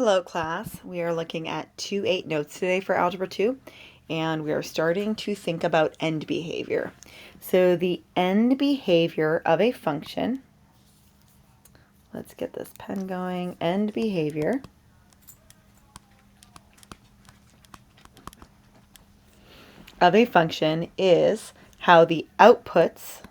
Hello class, we are looking at 2.8 notes today for Algebra 2 and we are starting to think about end behavior. So the end behavior of a function, let's get this pen going, end behavior of a function is how the outputs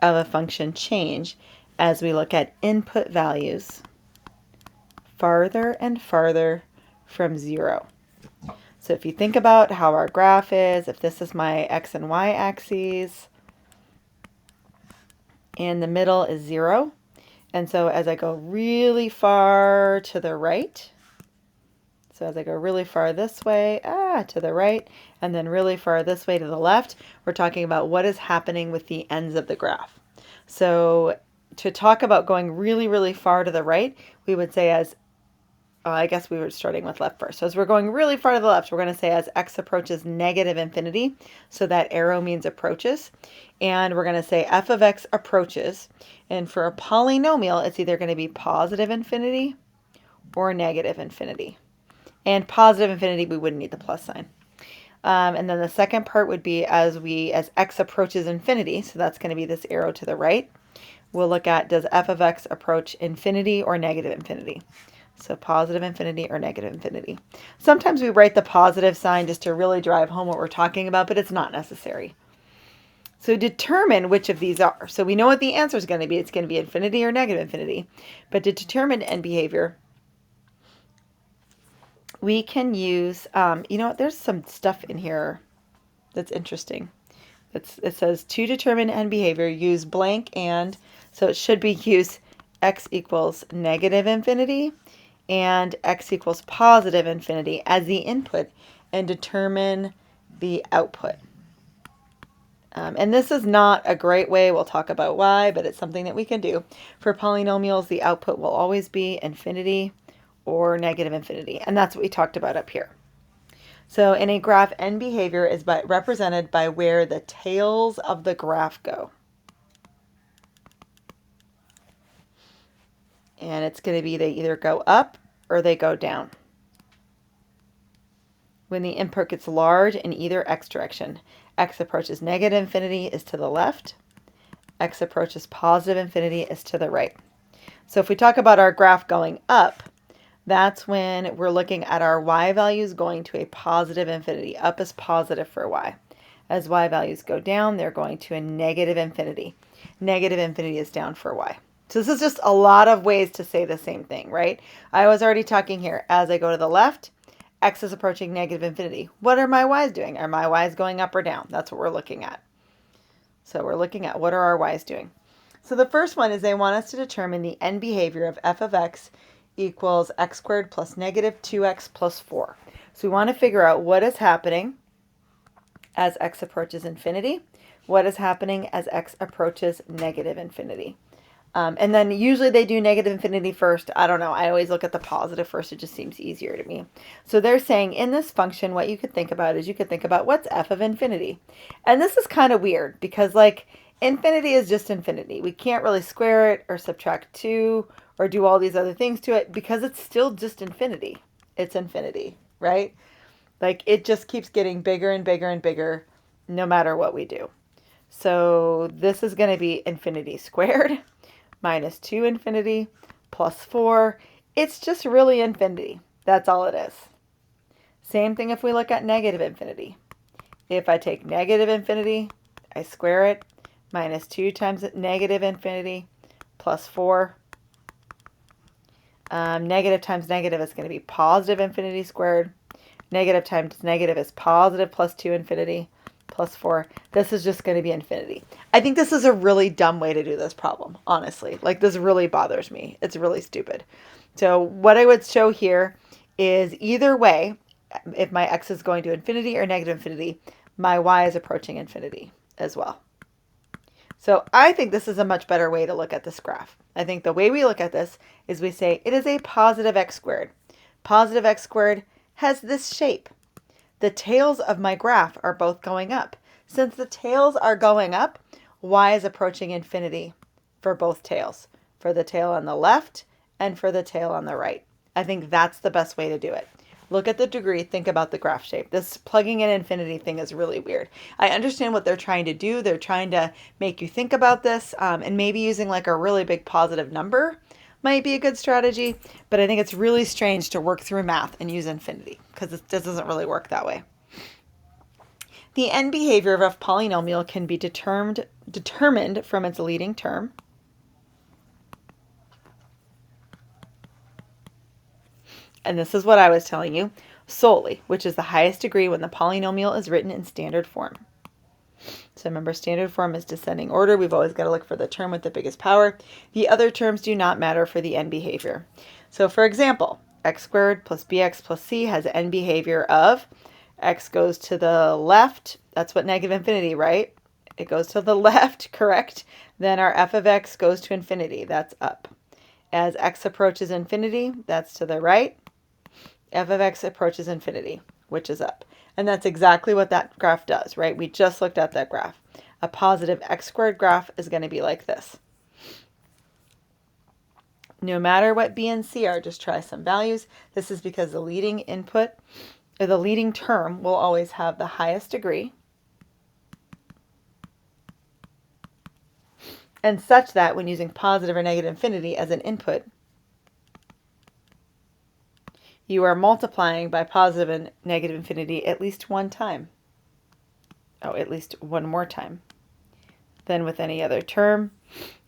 of a function change as we look at input values farther and farther from 0. So if you think about how our graph is, if this is my x and y axes, and the middle is 0, and so as I go really far to the right, so as I go really far this way, to the right, and then really far this way to the left, we're talking about what is happening with the ends of the graph. So to talk about going really, really far to the right, we would say as I guess we were starting with left first. So as we're going really far to the left, we're going to say as x approaches negative infinity. So that arrow means approaches. And we're going to say f of x approaches. And for a polynomial, it's either going to be positive infinity or negative infinity. And positive infinity, we wouldn't need the plus sign. And then the second part would be as x approaches infinity. So that's going to be this arrow to the right. We'll look at, does f of x approach infinity or negative infinity? So positive infinity or negative infinity. Sometimes we write the positive sign just to really drive home what we're talking about, but it's not necessary. So determine which of these are. So we know what the answer is going to be. It's going to be infinity or negative infinity. But to determine end behavior, we can use, there's some stuff in here that's interesting. It says to determine end behavior, use blank and, so it should be use x equals negative infinity and x equals positive infinity as the input and determine the output. And this is not a great way, we'll talk about why, but it's something that we can do. For polynomials, the output will always be infinity or negative infinity, and that's what we talked about up here. So in a graph, end behavior is represented by where the tails of the graph go. And it's going to be they either go up or they go down. When the input gets large in either x direction, x approaches negative infinity is to the left, x approaches positive infinity is to the right. So if we talk about our graph going up, that's when we're looking at our y values going to a positive infinity. Up is positive for y. As y values go down, they're going to a negative infinity. Negative infinity is down for y. So this is just a lot of ways to say the same thing, right? I was already talking here. As I go to the left, x is approaching negative infinity. What are my y's doing? Are my y's going up or down? That's what we're looking at. So we're looking at what are our y's doing. So the first one is they want us to determine the end behavior of f of x equals x squared plus negative 2x plus 4. So we want to figure out what is happening as x approaches infinity, what is happening as x approaches negative infinity. And then usually they do negative infinity first. I don't know. I always look at the positive first. It just seems easier to me. So they're saying in this function, what you could think about is you could think about what's f of infinity. And this is kind of weird because like infinity is just infinity. We can't really square it or subtract 2 or do all these other things to it because it's still just infinity. It's infinity, right? Like it just keeps getting bigger and bigger and bigger no matter what we do. So this is going to be infinity squared minus 2 infinity plus 4. It's just really infinity. That's all it is. Same thing if we look at negative infinity. If I take negative infinity, I square it, minus 2 times negative infinity plus 4. Negative times negative is going to be positive infinity squared. Negative times negative is positive plus 2 infinity plus 4. This is just going to be infinity. I think this is a really dumb way to do this problem, honestly. Like this really bothers me. It's really stupid. So what I would show here is either way, if my x is going to infinity or negative infinity, my y is approaching infinity as well. So I think this is a much better way to look at this graph. I think the way we look at this is we say it is a positive x squared. Positive x squared has this shape. The tails of my graph are both going up. Since the tails are going up, y is approaching infinity for both tails. For the tail on the left and for the tail on the right. I think that's the best way to do it. Look at the degree, think about the graph shape. This plugging in infinity thing is really weird. I understand what they're trying to do. They're trying to make you think about this, and maybe using like a really big positive number might be a good strategy, but I think it's really strange to work through math and use infinity because it doesn't really work that way. The end behavior of a polynomial can be determined from its leading term. And this is what I was telling you, solely, which is the highest degree when the polynomial is written in standard form. So remember, standard form is descending order. We've always got to look for the term with the biggest power. The other terms do not matter for the end behavior. So for example, x squared plus bx plus c has end behavior of x goes to the left. That's what negative infinity, right? It goes to the left, correct? Then our f of x goes to infinity. That's up. As x approaches infinity, that's to the right. F of x approaches infinity, which is up. And that's exactly what that graph does, right? We just looked at that graph. A positive x squared graph is going to be like this. No matter what b and c are, just try some values. This is because the leading input, or the leading term, will always have the highest degree. And such that when using positive or negative infinity as an input, you are multiplying by positive and negative infinity at least one time. Oh, at least one more time than with any other term.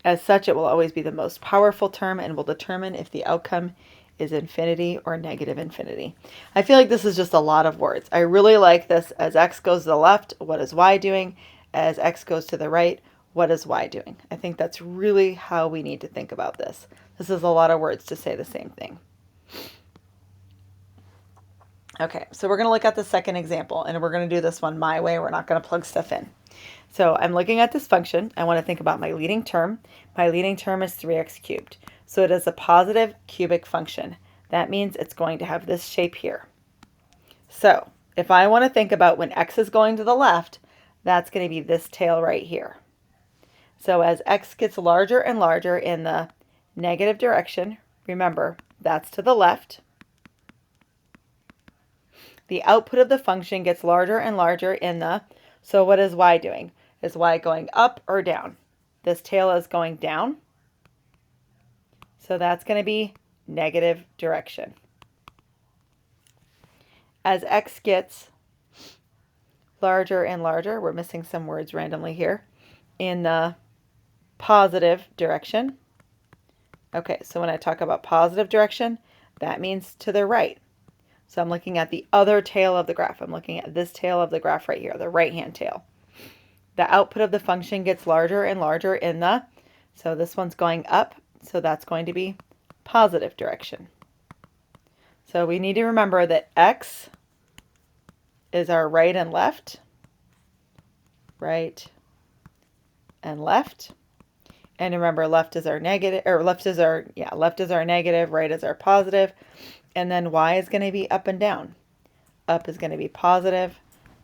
As such, it will always be the most powerful term and will determine if the outcome is infinity or negative infinity. I feel like this is just a lot of words. I really like this. As x goes to the left, what is y doing? As x goes to the right, what is y doing? I think that's really how we need to think about this. This is a lot of words to say the same thing. Okay, so we're going to look at the second example, and we're going to do this one my way. We're not going to plug stuff in. So I'm looking at this function. I want to think about my leading term. My leading term is 3x cubed. So it is a positive cubic function. That means it's going to have this shape here. So if I want to think about when x is going to the left, that's going to be this tail right here. So as x gets larger and larger in the negative direction, remember, that's to the left. The output of the function gets larger and larger in the, so what is y doing? Is y going up or down? This tail is going down. So that's going to be negative direction. As x gets larger and larger, we're missing some words randomly here, in the positive direction. Okay, so when I talk about positive direction, that means to the right. So I'm looking at the other tail of the graph. I'm looking at this tail of the graph right here, the right-hand tail. The output of the function gets larger and larger in the, so this one's going up, so that's going to be positive direction. So we need to remember that x is our right and left, right and left. And remember, left is our negative, or left is our negative, right is our positive. And then y is going to be up and down. Up is going to be positive,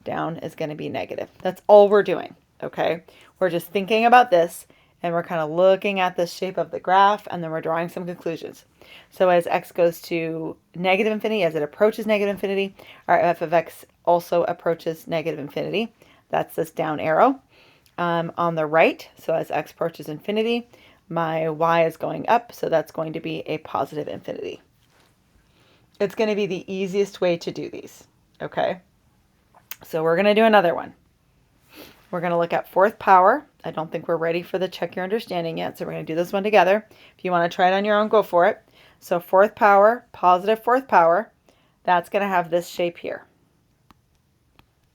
down is going to be negative. That's all we're doing, okay? We're just thinking about this, and we're kind of looking at the shape of the graph, and then we're drawing some conclusions. So as x goes to negative infinity, as it approaches negative infinity, our f of x also approaches negative infinity. That's this down arrow. On the right, so as x approaches infinity, my y is going up, so that's going to be a positive infinity. It's going to be the easiest way to do these, okay? So we're going to do another one. We're going to look at fourth power. I don't think we're ready for the check your understanding yet, so we're going to do this one together. If you want to try it on your own, go for it. So fourth power, positive fourth power, that's going to have this shape here.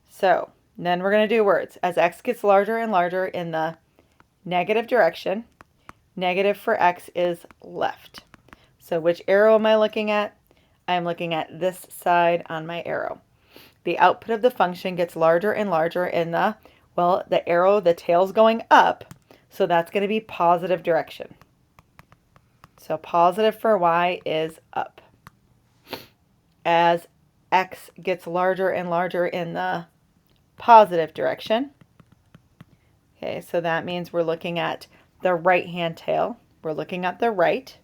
So then we're going to do words. As x gets larger and larger in the negative direction, negative for x is left. So which arrow am I looking at? I'm looking at this side on my arrow. The output of the function gets larger and larger in the, well, the arrow, the tail's going up, so that's going to be positive direction. So positive for y is up. As x gets larger and larger in the positive direction, okay, so that means we're looking at the right-hand tail. We're looking at the right.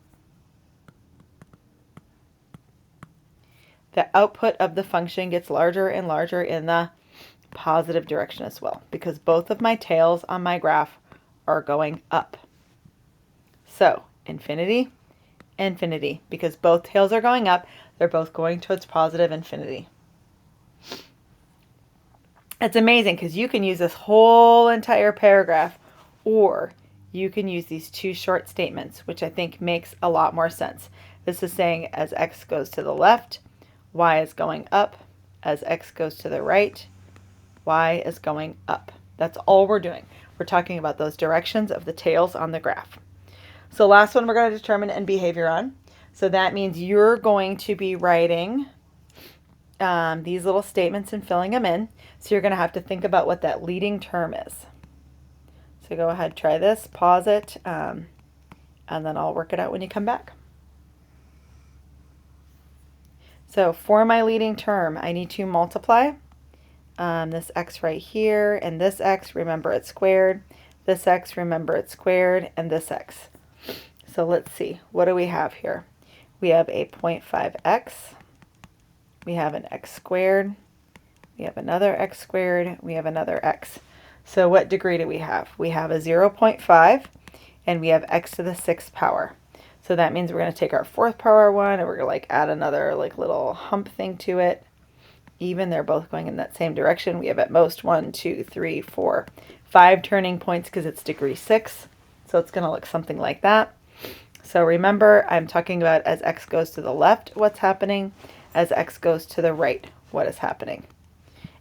the output of the function gets larger and larger in the positive direction as well, because both of my tails on my graph are going up. So infinity, infinity, because both tails are going up, they're both going towards positive infinity. It's amazing because you can use this whole entire paragraph, or you can use these two short statements, which I think makes a lot more sense. This is saying as x goes to the left, y is going up. As x goes to the right, y is going up. That's all we're doing. We're talking about those directions of the tails on the graph. So last one we're going to determine end behavior on. So that means you're going to be writing these little statements and filling them in. So you're going to have to think about what that leading term is. So go ahead, try this, pause it, and then I'll work it out when you come back. So for my leading term, I need to multiply this x right here, and this x, remember it's squared. This x, remember it's squared, and this x. So let's see, what do we have here? We have a 0.5x. We have an x squared. We have another x squared. We have another x. So what degree do we have? We have a 0.5, and we have x to the 6th power. So that means we're going to take our 4th power one, and we're going to add another little hump thing to it. Even they're both going in that same direction. We have at most 1, 2, 3, 4, 5 turning points because it's degree 6. So it's going to look something like that. So remember, I'm talking about as x goes to the left, what's happening. As x goes to the right, what is happening.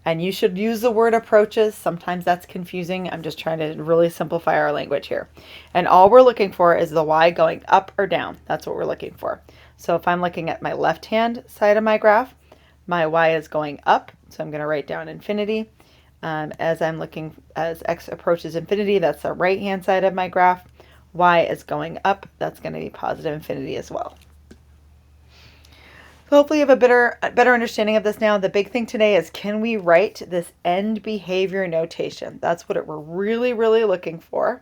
And you should use the word approaches. Sometimes that's confusing. I'm just trying to really simplify our language here. And all we're looking for is the y going up or down. That's what we're looking for. So if I'm looking at my left-hand side of my graph, my y is going up. So I'm going to write down infinity. As x approaches infinity, that's the right-hand side of my graph. Y is going up. That's going to be positive infinity as well. So hopefully you have a better understanding of this now. The big thing today is, can we write this end behavior notation? That's what we're really, really looking for.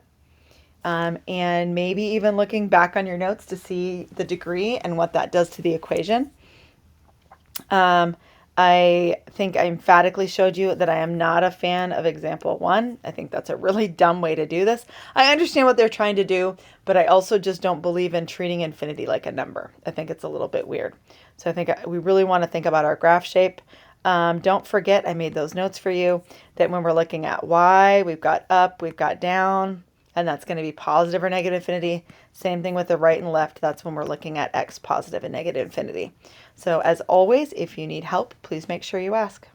And maybe even looking back on your notes to see the degree and what that does to the equation. I think I emphatically showed you that I am not a fan of example 1. I think that's a really dumb way to do this. I understand what they're trying to do, but I also just don't believe in treating infinity like a number. I think it's a little bit weird. So I think we really want to think about our graph shape. Don't forget, I made those notes for you, that when we're looking at y, we've got up, we've got down, and that's going to be positive or negative infinity. Same thing with the right and left. That's when we're looking at x, positive and negative infinity. So as always, if you need help, please make sure you ask.